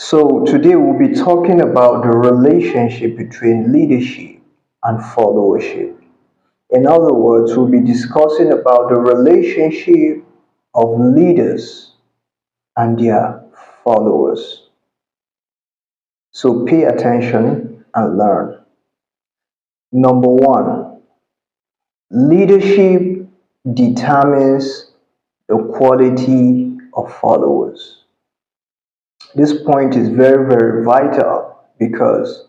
So, today we'll be talking about the relationship between leadership and followership. In other words, we'll be discussing about the relationship of leaders and their followers. So, pay attention and learn. Number one, leadership determines the quality of followers. This point is very, very vital because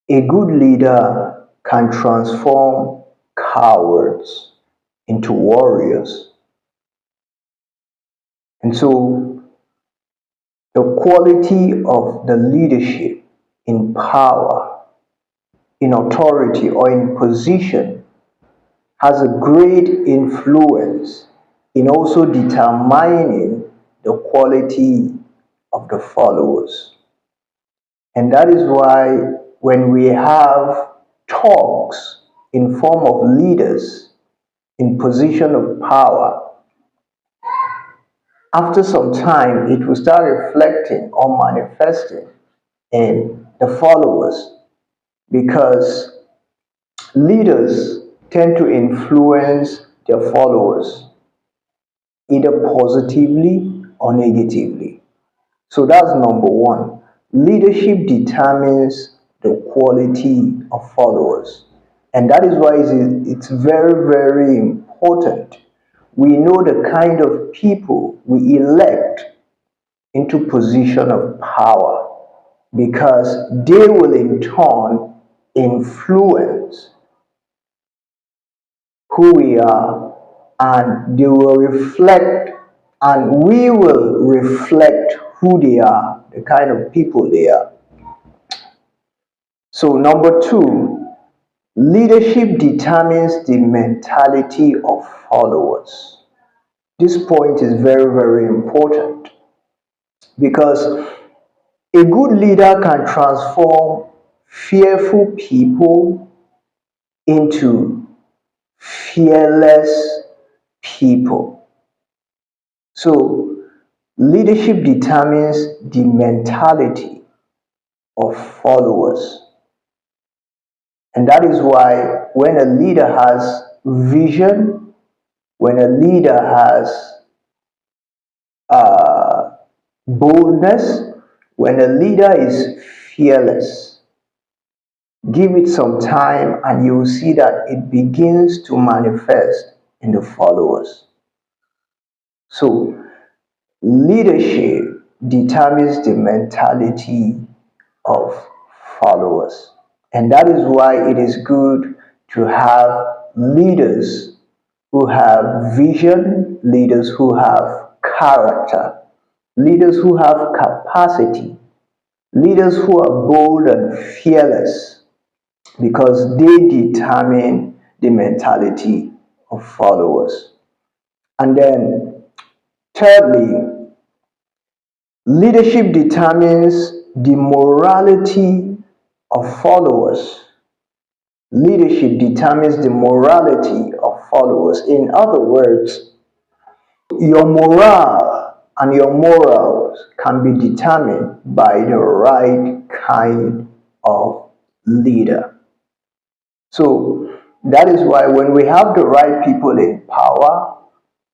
a good leader can transform cowards into warriors. And so the quality of the leadership in power, in authority, or in position has a great influence in also determining the quality of the followers. And that is why when we have talks in form of leaders in position of power, after some time it will start reflecting or manifesting in the followers because leaders tend to influence their followers either positively or negatively. So that's number one. Leadership determines the quality of followers. And that is why it's very, very important. We know the kind of people we elect into position of power because they will in turn influence who we are, and they will reflect, and we will reflect who they are, the kind of people they are. So, number two, leadership determines the mentality of followers. This point is very, very important because a good leader can transform fearful people into fearless people. So, leadership determines the mentality of followers. And that is why when a leader has vision, when a leader has uh, boldness, when a leader is fearless, give it some time and you will see that it begins to manifest in the followers. So, leadership determines the mentality of followers. And that is why it is good to have leaders who have vision, leaders who have character, leaders who have capacity, leaders who are bold and fearless because they determine the mentality of followers. And then, thirdly, leadership determines the morality of followers. Leadership determines the morality of followers. In other words, your morale and your morals can be determined by the right kind of leader. So that is why when we have the right people in power,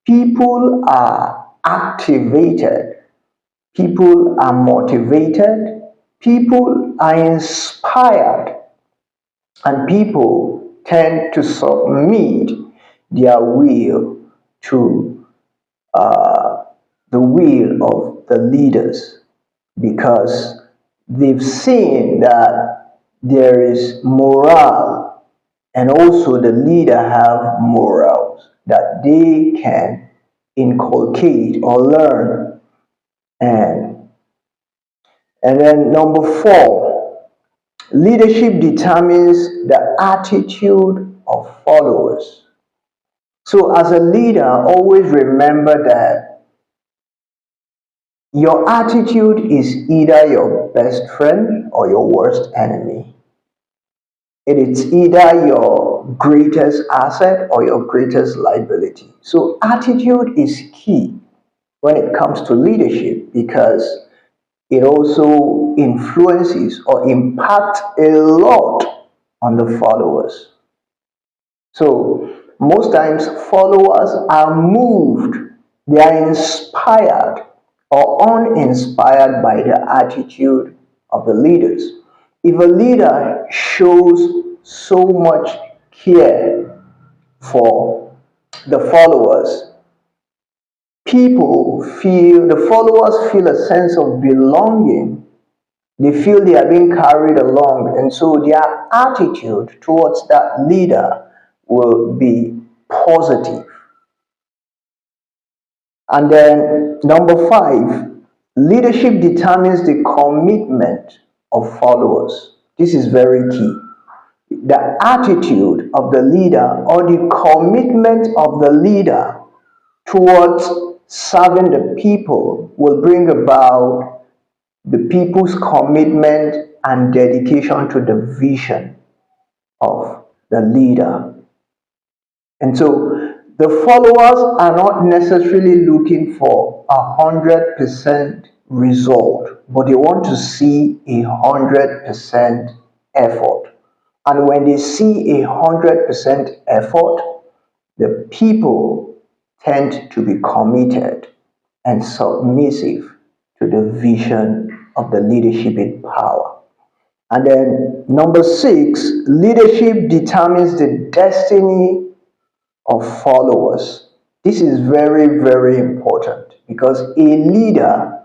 people are activated, people are motivated, people are inspired, and people tend to submit their will to the will of the leaders because they've seen that there is morale and also the leader have morals that they can inculcate or learn. And and then number four, leadership determines the attitude of followers. So as a leader, always remember that your attitude is either your best friend or your worst enemy. It is either your greatest asset or your greatest liability. So attitude is key when it comes to leadership because it also influences or impacts a lot on the followers. So most times followers are moved, they are inspired or uninspired by the attitude of the leaders. If a leader shows so much care for the followers, the followers feel a sense of belonging. They feel they are being carried along, and so their attitude towards that leader will be positive. And then, number five, leadership determines the commitment of followers. This is very key. The attitude of the leader or the commitment of the leader towards serving the people will bring about the people's commitment and dedication to the vision of the leader. And so the followers are not necessarily looking for 100% result, but they want to see 100% effort. And when they see 100% effort, the people tend to be committed and submissive to the vision of the leadership in power. And then number six, leadership determines the destiny of followers. This is very, very important because a leader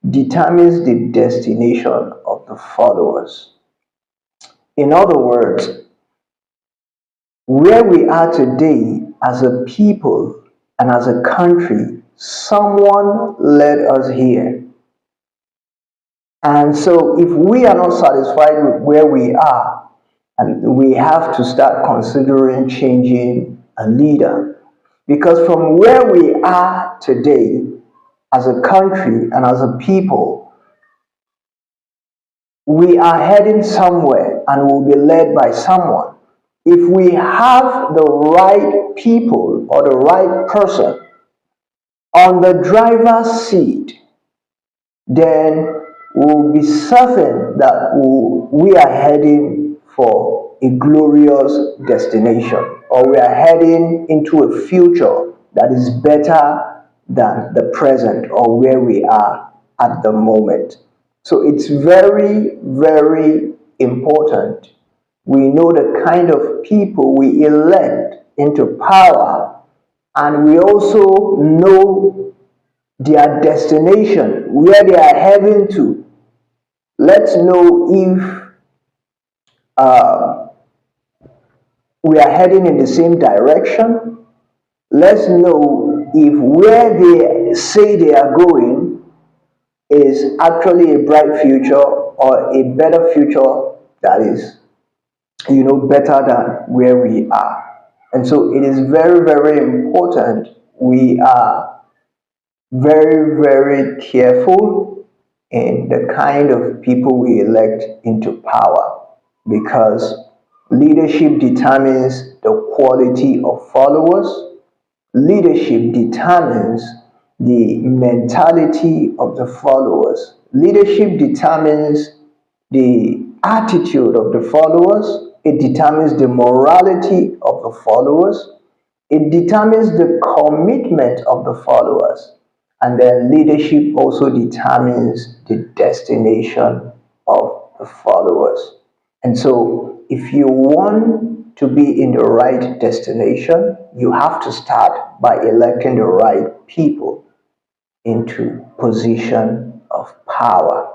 determines the destination of the followers. In other words, where we are today as a people and as a country, someone led us here. And so if we are not satisfied with where we are, and we have to start considering changing a leader. Because from where we are today, as a country and as a people, we are heading somewhere and will be led by someone. If we have the right people or the right person on the driver's seat, then we'll be certain that we are heading for a glorious destination, or we are heading into a future that is better than the present or where we are at the moment. So it's very, very important we know the kind of people we elect into power, and we also know their destination, where they are heading to. Let's know if we are heading in the same direction. Let's know if where they say they are going is actually a bright future or a better future that is, better than where we are. And so it is very, very important we are very, very careful in the kind of people we elect into power, because leadership determines the quality of followers. Leadership determines the mentality of the followers. Leadership determines the attitude of the followers. It determines the morality of the followers. It determines the commitment of the followers. And then leadership also determines the destination of the followers. And so, if you want to be in the right destination, you have to start by electing the right people into position of power.